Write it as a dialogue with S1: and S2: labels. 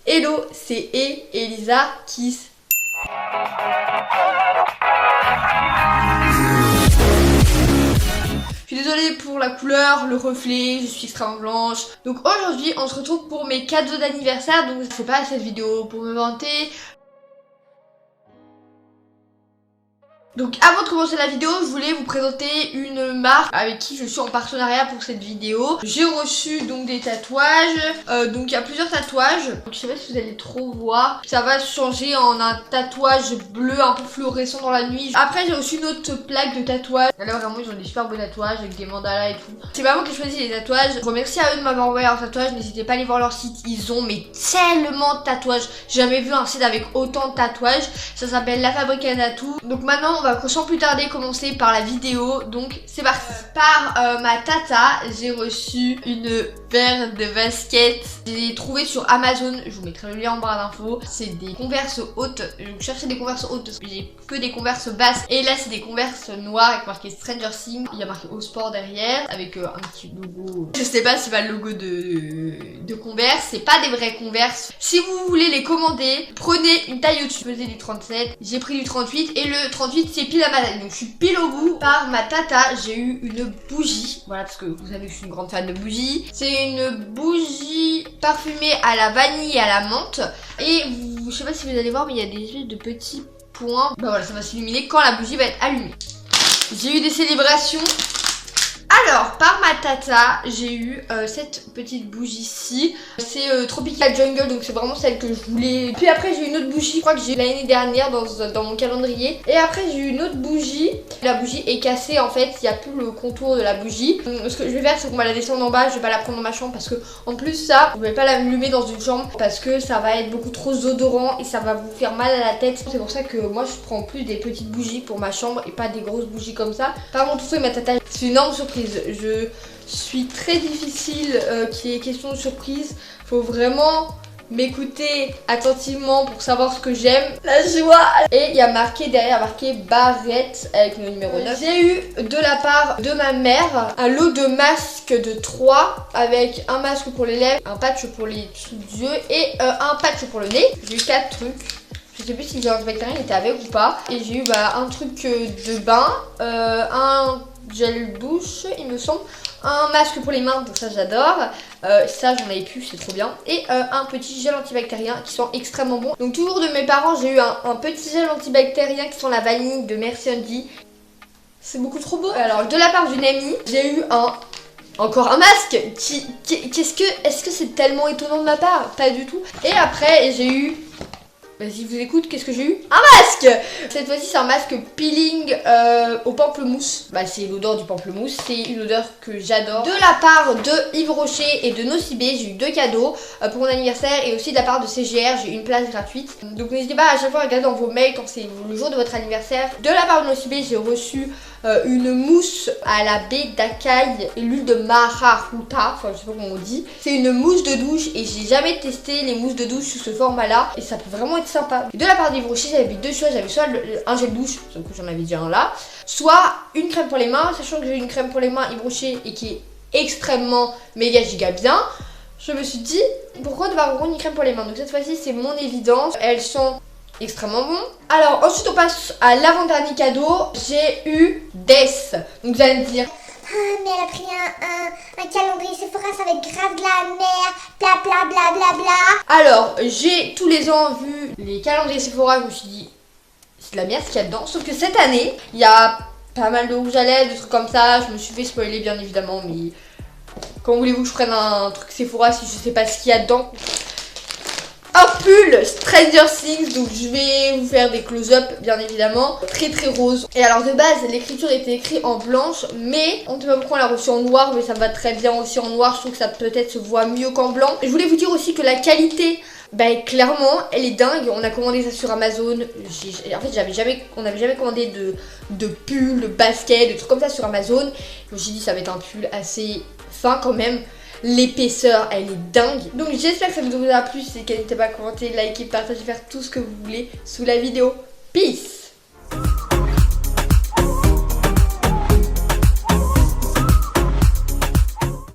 S1: Hello, c'est Elisa Kiss. Je suis désolée pour la couleur, le reflet, je suis extrêmement blanche. Donc aujourd'hui, on se retrouve pour mes cadeaux d'anniversaire. Donc c'est pas cette vidéo pour me vanter. Donc avant de commencer la vidéo, je voulais vous présenter une marque avec qui je suis en partenariat pour cette vidéo. J'ai reçu donc des tatouages, donc il y a plusieurs tatouages. Donc je sais pas si vous allez trop voir, ça va changer en un tatouage bleu un peu fluorescent dans la nuit. Après j'ai reçu une autre plaque de tatouage. Là vraiment ils ont des super beaux tatouages avec des mandalas et tout. C'est pas moi qui ai choisi les tatouages. Je remercie à eux de m'avoir envoyé un tatouage, n'hésitez pas à aller voir leur site. Ils ont mais tellement de tatouages. J'ai jamais vu un site avec autant de tatouages. Ça s'appelle La Fabrique à Tatou. Donc maintenant on va sans plus tarder commencer par la vidéo. Donc c'est parti. Par ma tata, j'ai reçu une paire de baskets. Je les ai trouvées sur Amazon. Je vous mettrai le lien en barre d'infos. C'est des Converse hautes. Je cherchais des Converse hautes parce que j'ai que des Converse basses. Et là c'est des Converse noirs avec marqué Stranger Things. Il y a marqué Au Sport derrière avec un petit logo. Je sais pas si c'est pas le logo de Converse. C'est pas des vrais Converse. Si vous voulez les commander, prenez une taille au-dessus. Je faisais du 37. J'ai pris du 38 et le 38 c'est pile à ma taille. Donc je suis pile au bout. Par ma tata, j'ai eu une bougie. Voilà, parce que vous savez que je suis une grande fan de bougies. C'est une bougie parfumée à la vanille et à la menthe. Et je sais pas si vous allez voir, mais il y a des espèces de petits points. Bah voilà, ça va s'illuminer quand la bougie va être allumée. J'ai eu des célébrations. Alors, par ma tata, j'ai eu cette petite bougie-ci. C'est Tropical Jungle, donc c'est vraiment celle que je voulais. Puis après, j'ai eu une autre bougie, je crois que j'ai eu l'année dernière dans mon calendrier. Et après, j'ai eu une autre bougie. La bougie est cassée, en fait, il n'y a plus le contour de la bougie. Ce que je vais faire, c'est qu'on va la descendre en bas. Je vais pas la prendre dans ma chambre parce que, en plus, ça, vous ne pouvez pas l'allumer dans une chambre parce que ça va être beaucoup trop odorant et ça va vous faire mal à la tête. C'est pour ça que moi, je prends plus des petites bougies pour ma chambre et pas des grosses bougies comme ça. Par contre, tout ça, ma tata, c'est une énorme surprise. Je suis très difficile qu'il y ait question de surprise. Faut vraiment m'écouter attentivement pour savoir ce que j'aime. La joie. Et il y a marqué derrière, marqué Barrette avec le numéro 9. J'ai eu de la part de ma mère un lot de masques de 3 avec un masque pour les lèvres, un patch pour les dessous des yeux et un patch pour le nez. J'ai eu 4 trucs. Je sais plus si le bactérien était avec ou pas. Et j'ai eu un truc de bain, un gel douche il me semble, un masque pour les mains, donc ça j'adore, ça j'en avais plus, c'est trop bien, et un petit gel antibactérien qui sent extrêmement bon. Donc toujours de mes parents j'ai eu un petit gel antibactérien qui sent la vanille de Merci Andy, c'est beaucoup trop beau. Alors de la part d'une amie j'ai eu encore un masque est-ce que c'est tellement étonnant de ma part? Pas du tout. Et après j'ai eu, vas-y, vous écoute, qu'est-ce que j'ai eu? Un masque! Cette fois-ci, c'est un masque peeling au pamplemousse. Bah, c'est l'odeur du pamplemousse. C'est une odeur que j'adore. De la part de Yves Rocher et de Nocibé, j'ai eu 2 cadeaux pour mon anniversaire. Et aussi de la part de CGR, j'ai eu une place gratuite. Donc, n'hésitez pas à chaque fois à regarder dans vos mails quand c'est le jour de votre anniversaire. De la part de Nocibé, j'ai reçu une mousse à la baie d'Akai et l'huile de Marahuta, enfin je sais pas comment on dit. C'est une mousse de douche et j'ai jamais testé les mousses de douche sous ce format là et ça peut vraiment être sympa. De la part d'Yves Rocher, j'avais 2 choix, j'avais soit un gel douche, sauf que j'en avais déjà un là, soit une crème pour les mains, sachant que j'ai une crème pour les mains Yves Rocher et qui est extrêmement méga giga bien. Je me suis dit pourquoi devoir prendre une crème pour les mains. Donc cette fois-ci c'est mon évidence, elles sont extrêmement bon. Alors ensuite on passe à l'avant-dernier cadeau. J'ai eu Death. Donc vous allez me dire
S2: mais elle a pris un calendrier Sephora, ça va être grave de la merde, bla bla bla bla bla.
S1: Alors j'ai tous les ans vu les calendriers Sephora, je me suis dit c'est de la merde ce qu'il y a dedans. Sauf que cette année il y a pas mal de rouge à lèvres, des trucs comme ça. Je me suis fait spoiler bien évidemment, mais comment voulez-vous que je prenne un truc Sephora si je sais pas ce qu'il y a dedans? Un pull Stranger Things, donc je vais vous faire des close-up bien évidemment, très très rose. Et alors de base l'écriture était écrite en blanche, mais on ne sait pas pourquoi on l'a reçu en noir, mais ça va très bien aussi en noir, je trouve que ça peut-être se voit mieux qu'en blanc. Et je voulais vous dire aussi que la qualité, clairement elle est dingue. On a commandé ça sur Amazon. En fait on n'avait jamais commandé de pull, de basket, de trucs comme ça sur Amazon. Je me suis dit ça va être un pull assez fin quand même. L'épaisseur elle est dingue. Donc j'espère que ça vous a plu. Si n'hésitez pas à commenter, liker, partager, faire tout ce que vous voulez sous la vidéo. Peace.